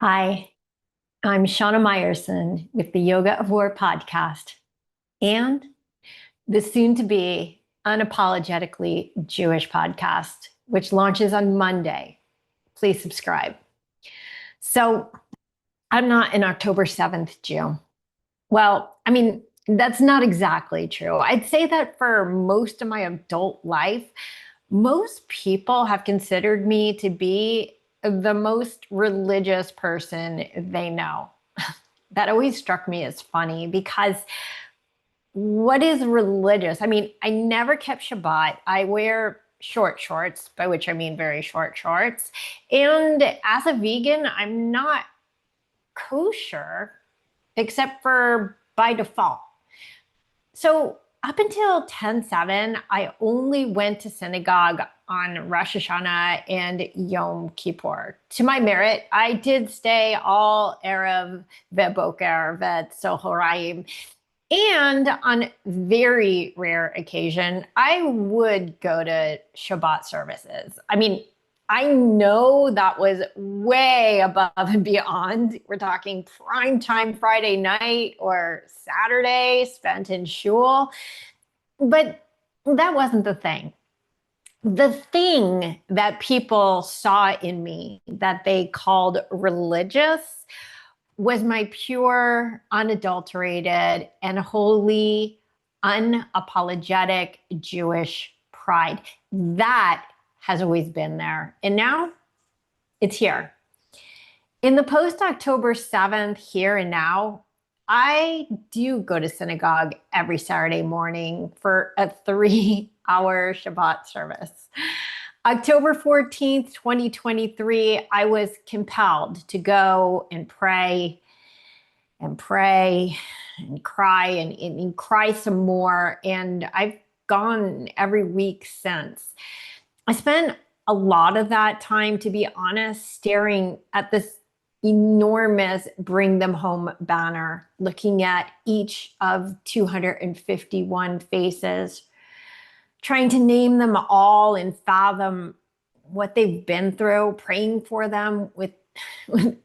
Hi, I'm Shana Meyerson with the Yoga of War podcast and the soon to be Unapologetically Jewish podcast, which launches on Monday. Please subscribe. So, I'm not an October 7th Jew. Well, that's not exactly true. I'd say that for most of my adult life, most people have considered me to be the most religious person they know. That always struck me as funny because what is religious? I never kept Shabbat. I wear short shorts, by which I mean very short shorts. And as a vegan, I'm not kosher except for by default. So up until 10/7, I only went to synagogue on Rosh Hashanah and Yom Kippur. To my merit, I did stay all Erev ve'boker ve'tzohorayim. And on very rare occasion, I would go to Shabbat services. I know that was way above and beyond. We're talking prime time Friday night or Saturday spent in shul. But that wasn't the thing. The thing that people saw in me that they called religious was my pure, unadulterated, and wholly unapologetic Jewish pride. That has always been there. And now it's here. In the post October 7th, here and now, I do go to synagogue every Saturday morning for a 3 hour Shabbat service. October 14th, 2023, I was compelled to go and pray and pray and cry and cry some more. And I've gone every week since. I spent a lot of that time, to be honest, staring at this enormous Bring Them Home banner, looking at each of 251 faces, trying to name them all and fathom what they've been through, praying for them with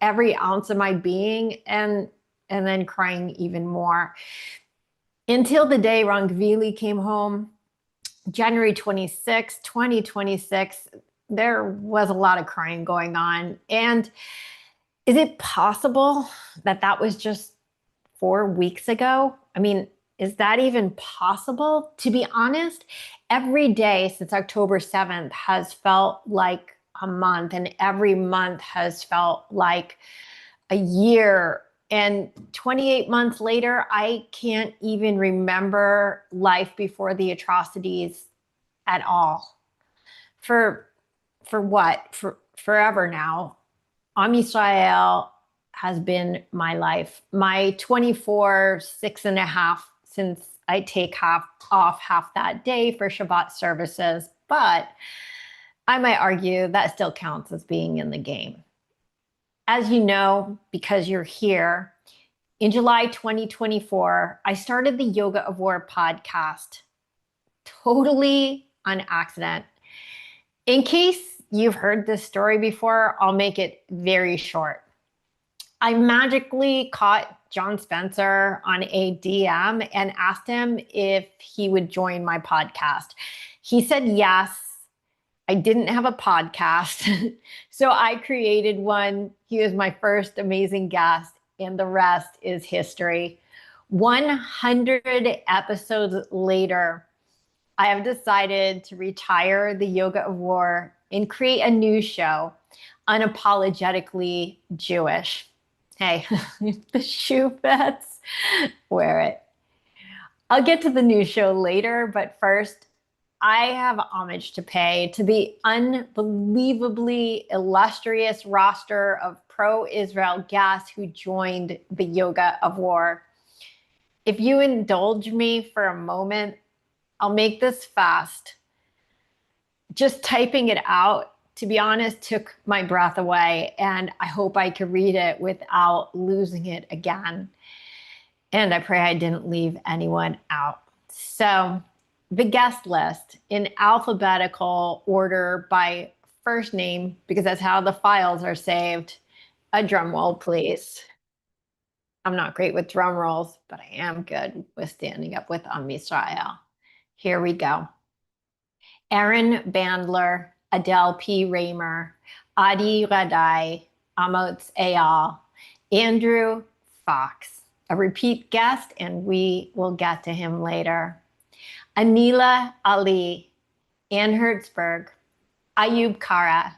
every ounce of my being, and then crying even more. Until the day Rangvili came home, January 26, 2026, there was a lot of crying going on. And is it possible that that was just 4 weeks ago? Is that even possible? To be honest, every day since October 7th has felt like a month, and every month has felt like a year. And 28 months later, I can't even remember life before the atrocities at all. For what? For forever now. Am Yisrael has been my life. My 24, 6.5, since I take half that day for Shabbat services. But I might argue that still counts as being in the game. As you know, because you're here, in July 2024, I started the Yoga of War podcast totally on accident. In case you've heard this story before, I'll make it very short. I magically caught John Spencer on a DM and asked him if he would join my podcast. He said yes. I didn't have a podcast, so I created one. He was my first amazing guest, and the rest is history. 100 episodes later, I have decided to retire the Yoga of War and create a new show, Unapologetically Jewish. Hey, if the shoe fits, wear it. I'll get to the new show later, but first, I have homage to pay to the unbelievably illustrious roster of pro-Israel guests who joined the Yoga of War. If you indulge me for a moment, I'll make this fast. Just typing it out, to be honest, took my breath away, and I hope I could read it without losing it again. And I pray I didn't leave anyone out. So, the guest list in alphabetical order by first name, because that's how the files are saved. A drum roll, please. I'm not great with drum rolls, but I am good with standing up with Am Yisrael. Here we go. Aaron Bandler, Adele P. Raymer, Adi Radai, Amos Ayal, Andrew Fox, a repeat guest, and we will get to him later. Anila Ali, Ann Hertzberg, Ayub Kara,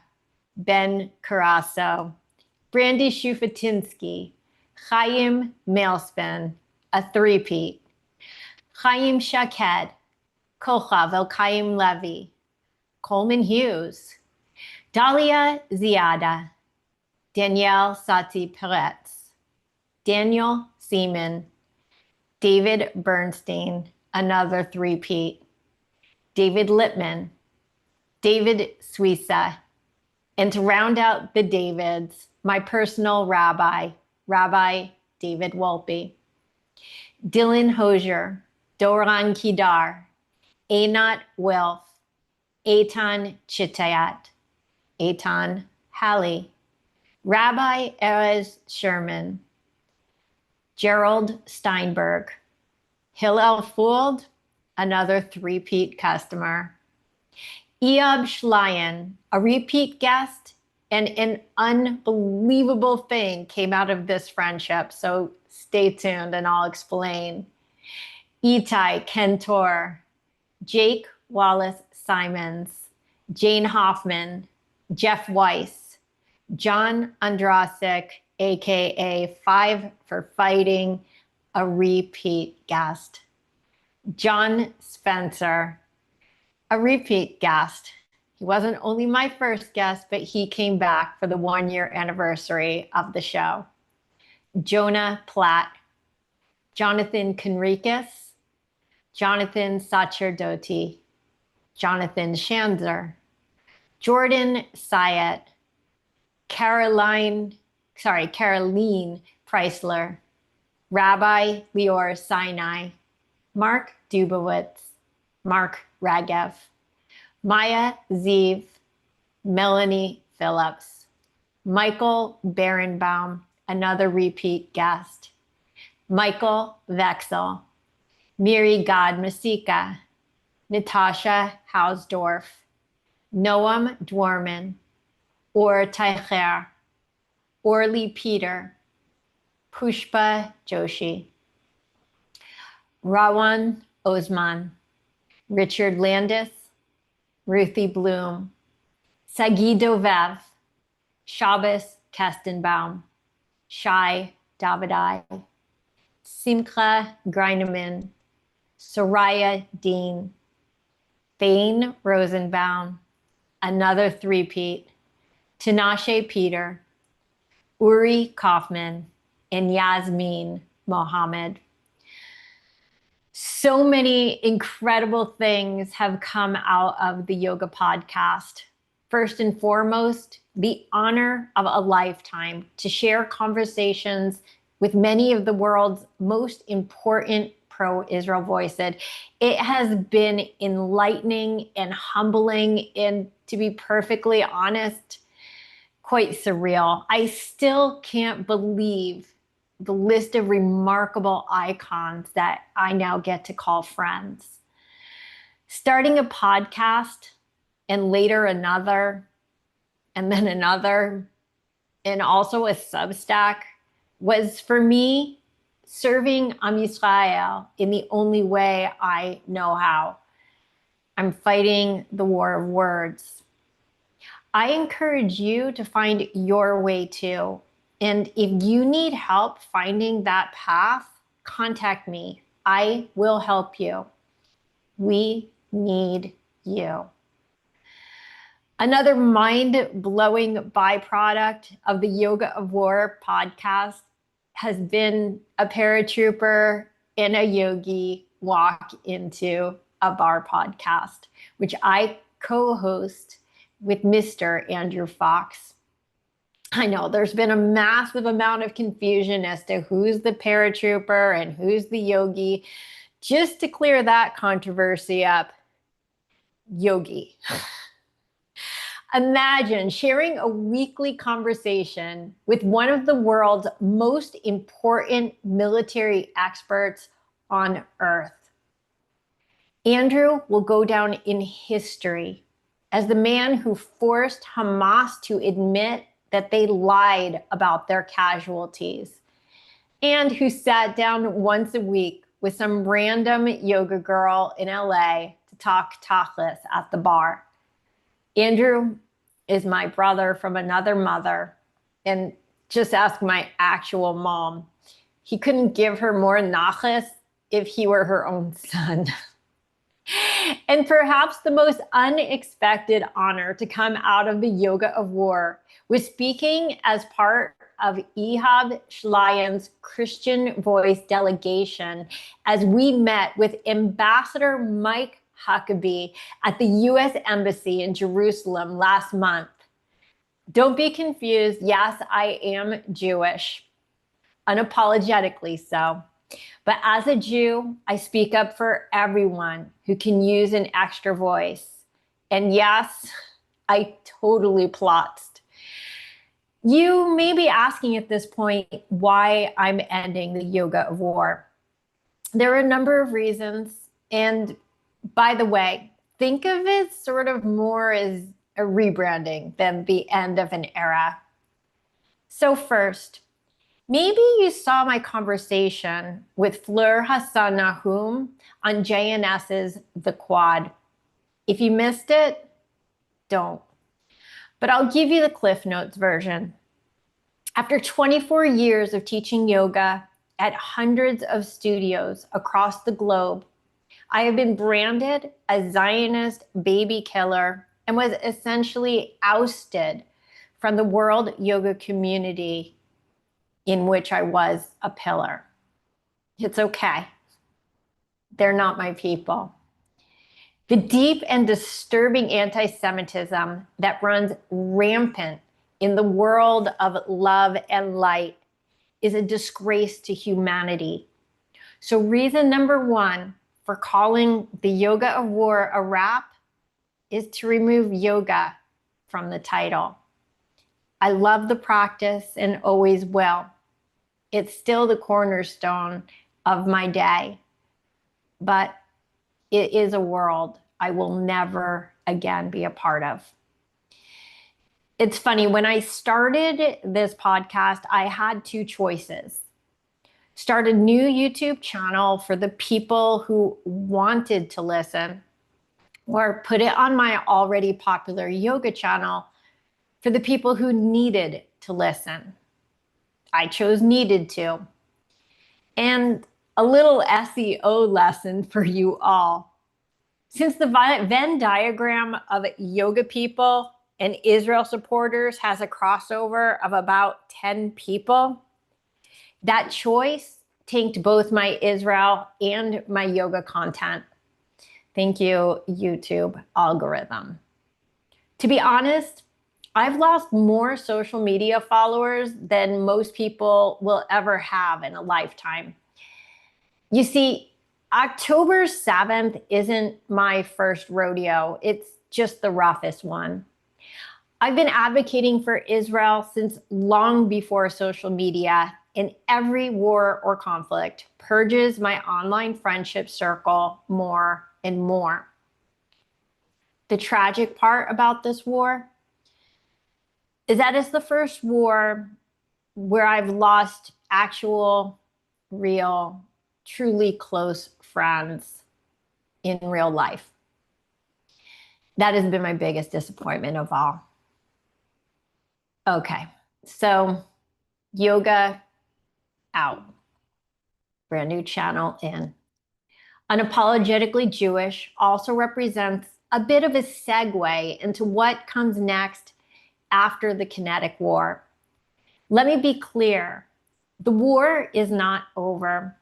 Ben Carasso, Brandy Shufatinsky, Chaim Mailspin, a three-peat, Chaim Shaked, Kochav Elchaim Levy, Coleman Hughes, Dalia Ziada, Danielle Sati Peretz, Daniel Seaman, David Bernstein, another three-peat, David Lippman, David Suissa, and to round out the Davids, my personal rabbi, Rabbi David Wolpe, Dylan Hosier, Doran Kidar, Einat Wilf, Eitan Chitayat, Eitan Halley, Rabbi Erez Sherman, Gerald Steinberg, Hillel Fould, another three-peat customer, Eob Schleien, a repeat guest, and an unbelievable thing came out of this friendship, so stay tuned and I'll explain. Itai Kentor, Jake Wallace Simons, Jane Hoffman, Jeff Weiss, John Andrasik, aka Five for Fighting, a repeat guest, John Spencer, a repeat guest. He wasn't only my first guest, but he came back for the 1-year anniversary of the show. Jonah Platt, Jonathan Conricus, Jonathan Sacerdoti, Jonathan Shanzer, Jordan Syed, Caroline Preisler, Rabbi Lior Sinai, Mark Dubowitz, Mark Ragev, Maya Zeev, Melanie Phillips, Michael Berenbaum, another repeat guest, Michael Vexel, Miri God Masika, Natasha Hausdorf, Noam Dwarman, Or Teicher, Orly Peter, Pushpa Joshi, Rawan Osman, Richard Landis, Ruthie Bloom, Sagi Dovev, Shabbos Kestenbaum, Shai Davidai, Simcha Greineman, Soraya Dean, Thane Rosenbaum, another three-peat, Tinashe Peter, Uri Kaufman, and Yasmin Mohammed. So many incredible things have come out of the yoga podcast. First and foremost, the honor of a lifetime to share conversations with many of the world's most important pro-Israel voices. It has been enlightening and humbling, and to be perfectly honest, quite surreal. I still can't believe the list of remarkable icons that I now get to call friends. Starting a podcast and later another, and then another, and also a Substack was for me serving Am Yisrael in the only way I know how. I'm fighting the war of words. I encourage you to find your way too. And if you need help finding that path, contact me. I will help you. We need you. Another mind-blowing byproduct of the Yoga of War podcast has been a paratrooper and a yogi walk into a bar podcast, which I co-host with Mr. Andrew Fox. I know there's been a massive amount of confusion as to who's the paratrooper and who's the yogi. Just to clear that controversy up, yogi. Imagine sharing a weekly conversation with one of the world's most important military experts on earth. Andrew will go down in history as the man who forced Hamas to admit that they lied about their casualties, and who sat down once a week with some random yoga girl in LA to talk tachlis at the bar. Andrew is my brother from another mother, and just ask my actual mom. He couldn't give her more nachas if he were her own son. And perhaps the most unexpected honor to come out of the Yoga of War was speaking as part of Ehab Shlayim's Christian Voice delegation as we met with Ambassador Mike Huckabee at the U.S. Embassy in Jerusalem last month. Don't be confused. Yes, I am Jewish, unapologetically so. But as a Jew, I speak up for everyone who can use an extra voice. And yes, I totally plotzed. You may be asking at this point why I'm ending the Yoga of War. There are a number of reasons. And by the way, think of it sort of more as a rebranding than the end of an era. So first, maybe you saw my conversation with Fleur Hassan Nahum on JNS's The Quad. If you missed it, don't. But I'll give you the Cliff Notes version. After 24 years of teaching yoga at hundreds of studios across the globe, I have been branded a Zionist baby killer and was essentially ousted from the world yoga community in which I was a pillar. It's okay. They're not my people. The deep and disturbing anti-Semitism that runs rampant in the world of love and light is a disgrace to humanity. So reason number one for calling the Yoga of War a wrap is to remove yoga from the title. I love the practice and always will. It's still the cornerstone of my day, but it is a world I will never again be a part of. It's funny, when I started this podcast, I had two choices. Start a new YouTube channel for the people who wanted to listen, or put it on my already popular yoga channel for the people who needed to listen. I chose needed to. And a little SEO lesson for you all. Since the Venn diagram of yoga people and Israel supporters has a crossover of about 10 people, that choice tanked both my Israel and my yoga content. Thank you, YouTube algorithm. To be honest, I've lost more social media followers than most people will ever have in a lifetime. You see, October 7th isn't my first rodeo. It's just the roughest one. I've been advocating for Israel since long before social media, and every war or conflict purges my online friendship circle more and more. The tragic part about this war is that it's the first war where I've lost actual, real, truly close friends in real life. That has been my biggest disappointment of all. Okay, so yoga out. Brand new channel in. Unapologetically Jewish also represents a bit of a segue into what comes next after the kinetic war. Let me be clear, the war is not over,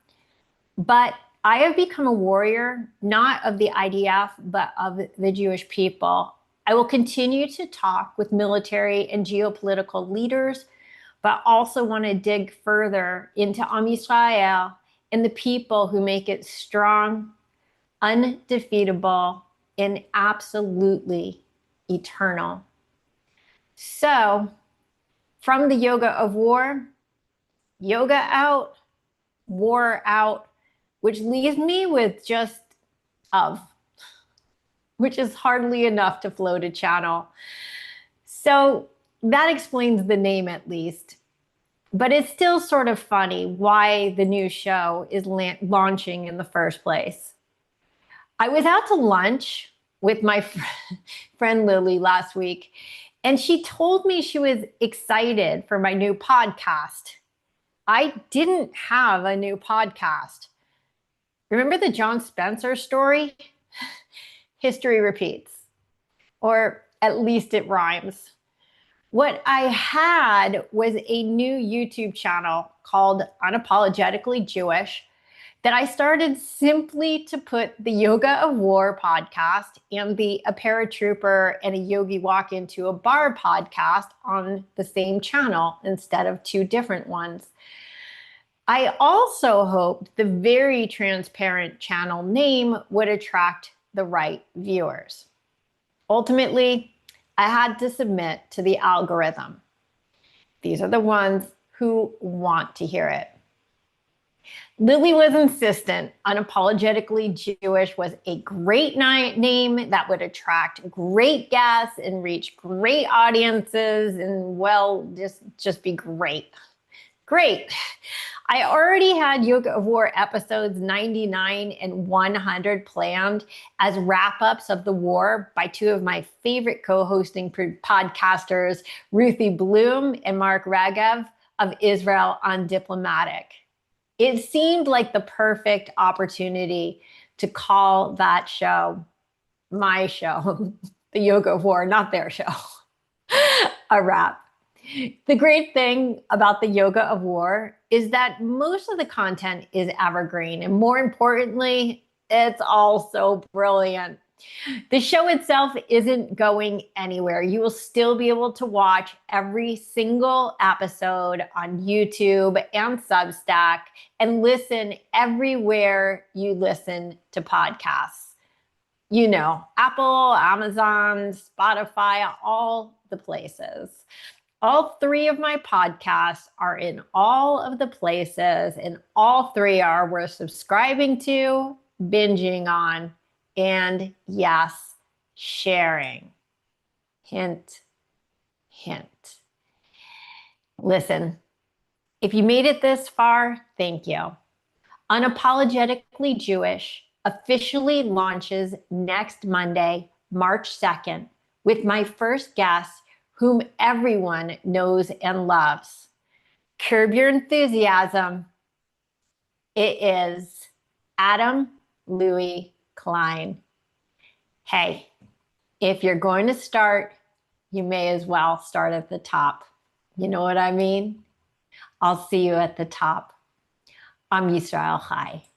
but I have become a warrior, not of the IDF, but of the Jewish people. I will continue to talk with military and geopolitical leaders, but also want to dig further into Am Yisrael and the people who make it strong, undefeatable, and absolutely eternal. So from the yoga of war, yoga out, war out, which leaves me with just of, which is hardly enough to float a channel. So that explains the name at least. But it's still sort of funny why the new show is launching in the first place. I was out to lunch with my friend Lily last week, and she told me she was excited for my new podcast. I didn't have a new podcast. Remember the John Spencer story? History repeats, or at least it rhymes. What I had was a new YouTube channel called Unapologetically Jewish that I started simply to put the Yoga of War podcast and the A Paratrooper and a Yogi Walk into a Bar podcast on the same channel instead of two different ones. I also hoped the very transparent channel name would attract the right viewers. Ultimately, I had to submit to the algorithm. These are the ones who want to hear it. Lily was insistent. Unapologetically Jewish was a great name that would attract great guests and reach great audiences and, well, just be great. Great. I already had Yoga of War episodes 99 and 100 planned as wrap-ups of the war by two of my favorite co-hosting podcasters, Ruthie Bloom and Mark Regev of Israel Undiplomatic. It seemed like the perfect opportunity to call that show, my show, the Yoga of War, not their show, a wrap. The great thing about the Yoga of War is that most of the content is evergreen, and more importantly, it's also brilliant. The show itself isn't going anywhere. You will still be able to watch every single episode on YouTube and Substack and listen everywhere you listen to podcasts. You know, Apple, Amazon, Spotify, all the places. All three of my podcasts are in all of the places, and all three are worth subscribing to, binging on, and yes, sharing. Hint, hint. Listen, if you made it this far, thank you. Unapologetically Jewish officially launches next Monday, March 2nd, with my first guest, whom everyone knows and loves. Curb your enthusiasm. It is Adam Louis Klein. Hey, if you're going to start, you may as well start at the top. You know what I mean? I'll see you at the top. I'm Yisrael Chai.